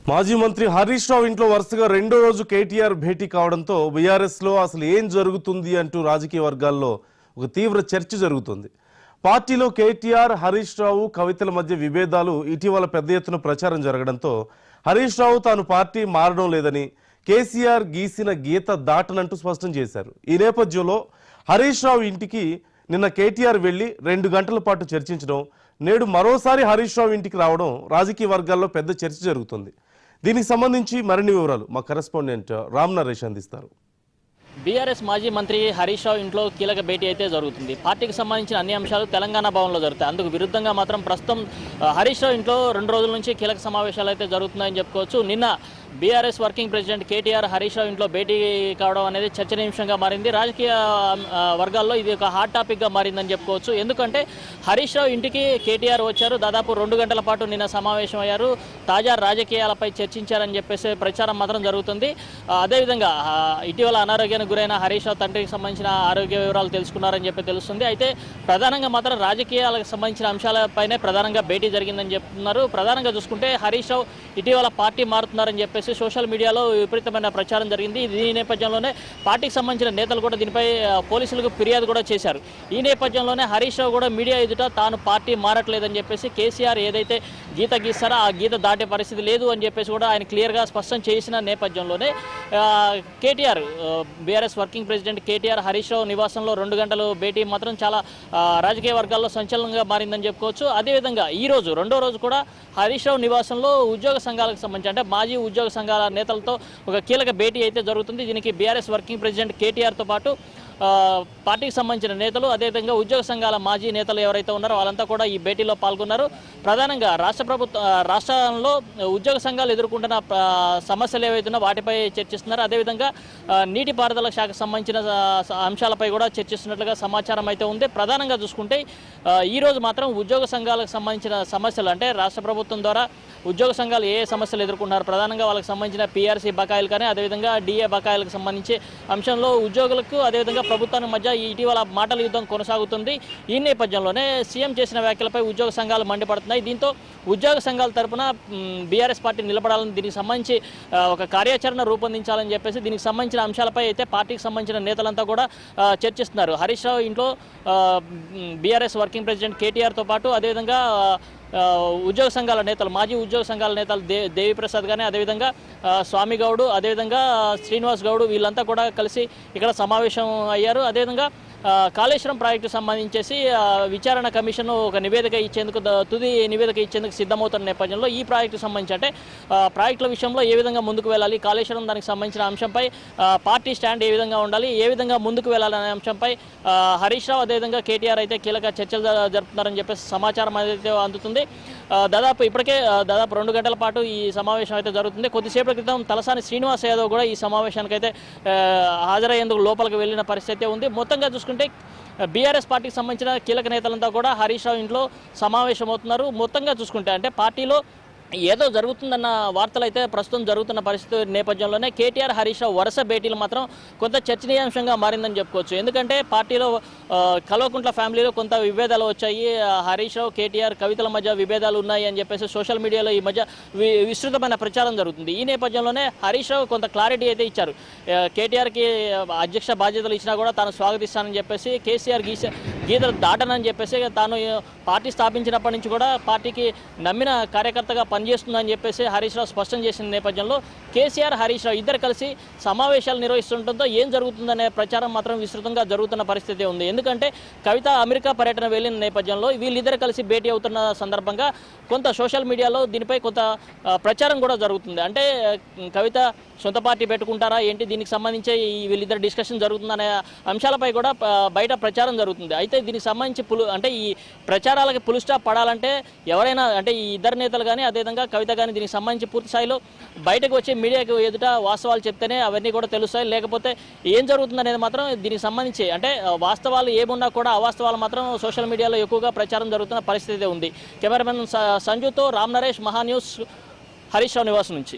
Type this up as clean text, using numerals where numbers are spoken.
మాజీ మంత్రి హరీష్ రావు ఇంట్లో వరుసగా రెండో రోజు కేటీఆర్ భేటీ కావడంతో బీఆర్ఎస్ లో అసలు ఏం జరుగుతుంది అంటూ రాజకీయ వర్గాల్లో ఒక తీవ్ర చర్చ జరుగుతుంది. పార్టీలో కేటీఆర్, హరీష్ రావు, కవితల మధ్య విభేదాలు ఇటీవల పెద్ద ఎత్తున ప్రచారం జరగడంతో హరీష్ రావు తాను పార్టీ మారడం లేదని, కేసీఆర్ గీసిన గీత దాటనంటూ స్పష్టం చేశారు. ఈ నేపథ్యంలో హరీష్ రావు ఇంటికి నిన్న కేటీఆర్ వెళ్లి 2 గంటల పాటు చర్చించడం, నేడు మరోసారి హరీష్ రావు ఇంటికి రావడం రాజకీయ వర్గాల్లో పెద్ద చర్చ జరుగుతుంది. దీనికి సంబంధించి మరిన్ని వివరాలు మా కరెస్పాండెంట్ రామ్ నరేష్ అందిస్తారు. బీఆర్ఎస్ మాజీ మంత్రి హరీష్ రావు ఇంట్లో కీలక భేటీ అయితే జరుగుతుంది. పార్టీకి సంబంధించిన అన్ని అంశాలు తెలంగాణ భవన్లో జరుగుతాయి. అందుకు విరుద్ధంగా మాత్రం ప్రస్తుతం హరీష్ రావు ఇంట్లో 2 రోజుల నుంచి కీలక సమావేశాలు అయితే జరుగుతున్నాయని చెప్పుకోవచ్చు. నిన్న బీఆర్ఎస్ వర్కింగ్ ప్రెసిడెంట్ కేటీఆర్ హరీష్ రావు ఇంట్లో భేటీ కావడం అనేది చర్చనీయాంశంగా మారింది. రాజకీయ వర్గాల్లో ఇది ఒక హాట్ టాపిక్గా మారిందని చెప్పుకోవచ్చు. ఎందుకంటే హరీష్ రావు ఇంటికి కేటీఆర్ వచ్చారు, దాదాపు 2 గంటల పాటు నిన్న సమావేశం అయ్యారు, తాజా రాజకీయాలపై చర్చించారని చెప్పేసి ప్రచారం మాత్రం జరుగుతుంది. అదేవిధంగా ఇటీవల అనారోగ్యానికి గురైన హరీష్ రావు తండ్రికి సంబంధించిన ఆరోగ్య వివరాలు తెలుసుకున్నారని చెప్పి తెలుస్తుంది. అయితే ప్రధానంగా మాత్రం రాజకీయాలకు సంబంధించిన అంశాలపైనే ప్రధానంగా భేటీ జరిగిందని చెప్తున్నారు. ప్రధానంగా చూసుకుంటే హరీష్ రావు ఇటీవల పార్టీ మారుతున్నారని చెప్పేసి సోషల్ మీడియాలో విపరీతమైన ప్రచారం జరిగింది. ఈ నేపథ్యంలోనే పార్టీకి సంబంధించిన నేతలు కూడా దీనిపై పోలీసులకు ఫిర్యాదు కూడా చేశారు. ఈ నేపథ్యంలోనే హరీష్ రావు కూడా మీడియా ఎదుట తాను పార్టీ మారట్లేదని చెప్పేసి, కేసీఆర్ ఏదైతే గీత గీస్తారో ఆ గీత దాటే పరిస్థితి లేదు అని చెప్పేసి కూడా ఆయన క్లియర్గా స్పష్టం చేసిన నేపథ్యంలోనే కేటీఆర్, బీఆర్ఎస్ వర్కింగ్ ప్రెసిడెంట్ కేటీఆర్ హరీష్ రావు నివాసంలో 2 గంటలు భేటీ మాత్రం చాలా రాజకీయ వర్గాల్లో సంచలనంగా మారిందని చెప్పుకోవచ్చు. అదేవిధంగా ఈ రోజు 2వ రోజు కూడా హరీష్ రావు నివాసంలో ఉద్యోగ సంఘాలకు సంబంధించి అంటే మాజీ ఉద్యోగ సంఘాల నేతలతో ఒక కీలక భేటీ అయితే జరుగుతుంది. దీనికి బీఆర్ఎస్ వర్కింగ్ ప్రెసిడెంట్ కేటీఆర్తో పాటు పార్టీకి సంబంధించిన నేతలు, అదేవిధంగా ఉద్యోగ సంఘాల మాజీ నేతలు ఎవరైతే ఉన్నారో వాళ్ళంతా కూడా ఈ భేటీలో పాల్గొన్నారు. ప్రధానంగా రాష్ట్రంలో ఉద్యోగ సంఘాలు ఎదుర్కొంటున్న సమస్యలు ఏవైతున్నా వాటిపై చర్చిస్తున్నారు. అదేవిధంగా నీటిపారుదల శాఖకు సంబంధించిన అంశాలపై కూడా చర్చిస్తున్నట్లుగా సమాచారం అయితే ఉంది. ప్రధానంగా చూసుకుంటే ఈరోజు మాత్రం ఉద్యోగ సంఘాలకు సంబంధించిన సమస్యలు అంటే రాష్ట్ర ప్రభుత్వం ద్వారా ఉద్యోగ సంఘాలు ఏ సమస్యలు ఎదుర్కొంటున్నారు, ప్రధానంగా వాళ్ళకి సంబంధించిన పీఆర్సీ బకాయిలు కానీ అదేవిధంగా డిఏ బకాయిలకు సంబంధించి అంశంలో ఉద్యోగులకు అదేవిధంగా ప్రభుత్వానికి మధ్య ఇటీవల మాటల యుద్ధం కొనసాగుతుంది. ఈ నేపథ్యంలోనే సీఎం చేసిన వ్యాఖ్యలపై ఉద్యోగ సంఘాలు మండిపడుతున్నాయి. దీంతో ఉద్యోగ సంఘాల తరపున బీఆర్ఎస్ పార్టీ నిలబడాలని, దీనికి సంబంధించి ఒక కార్యాచరణ రూపొందించాలని చెప్పేసి దీనికి సంబంధించిన అంశాలపై అయితే పార్టీకి సంబంధించిన నేతలంతా కూడా చర్చిస్తున్నారు. హరీష్ రావు ఇంట్లో బీఆర్ఎస్ వర్కింగ్ ప్రెసిడెంట్ కేటీఆర్తో పాటు అదేవిధంగా ఉద్యోగ సంఘాల నేతలు, మాజీ ఉద్యోగ సంఘాల నేతలు దేవిప్రసాద్ కానీ అదేవిధంగా స్వామి గౌడ్, అదేవిధంగా శ్రీనివాస్ గౌడ్ వీళ్ళంతా కూడా కలిసి ఇక్కడ సమావేశం అయ్యారు. అదేవిధంగా కాళేశ్వరం ప్రాజెక్టు సంబంధించేసి విచారణ కమిషన్ ఒక నివేదిక ఇచ్చేందుకు, తుది నివేదిక ఇచ్చేందుకు సిద్ధమవుతున్న నేపథ్యంలో ఈ ప్రాజెక్టు సంబంధించి అంటే ప్రాజెక్టుల విషయంలో ఏ విధంగా ముందుకు వెళ్ళాలి, కాళేశ్వరం దానికి సంబంధించిన అంశంపై పార్టీ స్టాండ్ ఏ విధంగా ఉండాలి, ఏ విధంగా ముందుకు వెళ్ళాలనే అంశంపై హరీష్ రావు అదేవిధంగా కేటీఆర్ అయితే కీలక చర్చలు జరుపుతున్నారని చెప్పేసి సమాచారం అయితే అందుతుంది. ఇప్పటికే దాదాపు 2 గంటల పాటు ఈ సమావేశం అయితే జరుగుతుంది. కొద్దిసేపటి క్రితం తలసాని శ్రీనివాస్ యాదవ్ కూడా ఈ సమావేశానికి అయితే హాజరయ్యేందుకు లోపలికి వెళ్ళిన పరిస్థితి ఉంది. మొత్తంగా చూసుకుంటే బీఆర్ఎస్ పార్టీకి సంబంధించిన కీలక నేతలంతా కూడా హరీష్ రావు ఇంట్లో సమావేశం అవుతున్నారు. మొత్తంగా చూసుకుంటే అంటే పార్టీలో ఏదో జరుగుతుందన్న వార్తలు అయితే ప్రస్తుతం జరుగుతున్న పరిస్థితి నేపథ్యంలోనే కేటీఆర్ హరీష్ రావు వరుస భేటీలు మాత్రం కొంత చర్చనీయాంశంగా మారిందని చెప్పుకోవచ్చు. ఎందుకంటే పార్టీలో కల్వకుంట్ల ఫ్యామిలీలో కొంత విభేదాలు వచ్చాయి. హరీష్ రావు, కేటీఆర్, కవితల మధ్య విభేదాలు ఉన్నాయి అని చెప్పేసి సోషల్ మీడియాలో ఈ మధ్య విస్తృతమైన ప్రచారం జరుగుతుంది. ఈ నేపథ్యంలోనే హరీష్ రావు కొంత క్లారిటీ అయితే ఇచ్చారు. కేటీఆర్కి అధ్యక్ష బాధ్యతలు ఇచ్చినా కూడా తాను స్వాగతిస్తానని చెప్పేసి, కేసీఆర్ గీతలు దాటనని చెప్పేసి, తాను పార్టీ స్థాపించినప్పటి నుంచి కూడా పార్టీకి నమ్మిన కార్యకర్తగా పనిచేస్తుందని చెప్పేసి హరీష్ రావు స్పష్టం చేసిన నేపథ్యంలో కేసీఆర్, హరీష్ రావు ఇద్దరు కలిసి సమావేశాలు నిర్వహిస్తుండటంతో ఏం జరుగుతుందనే ప్రచారం మాత్రం విస్తృతంగా జరుగుతున్న పరిస్థితి ఉంది. ఎందుకంటే కవిత అమెరికా పర్యటన వెళ్ళిన నేపథ్యంలో వీళ్ళిద్దరు కలిసి భేటీ అవుతున్న సందర్భంగా కొంత సోషల్ మీడియాలో దీనిపై కొంత ప్రచారం కూడా జరుగుతుంది. అంటే కవిత సొంత పార్టీ పెట్టుకుంటారా ఏంటి, దీనికి సంబంధించి వీళ్ళిద్దరు డిస్కషన్ జరుగుతుందనే అంశాలపై కూడా బయట ప్రచారం జరుగుతుంది. అయితే దీనికి సంబంధించి అంటే ఈ ప్రచారాలకి పుల్ స్టాప్ పడాలంటే ఎవరైనా అంటే ఈ ఇద్దరు నేతలు కానీ అదేవిధంగా కవిత కానీ దీనికి సంబంధించి పూర్తి స్థాయిలో బయటకు వచ్చి మీడియాకు ఎదుట వాస్తవాలు చెప్తేనే అవన్నీ కూడా తెలుస్తాయి. లేకపోతే ఏం జరుగుతుందనేది మాత్రం దీనికి సంబంధించి అంటే వాస్తవాలు ఏమున్నా కూడా అవాస్తవాలు మాత్రం సోషల్ మీడియాలో ఎక్కువగా ప్రచారం జరుగుతున్న పరిస్థితి ఉంది. కెమెరామెన్ సంజుతో రామ్ నరేష్, మహా న్యూస్, హరీష్ రావు నివాసం నుంచి.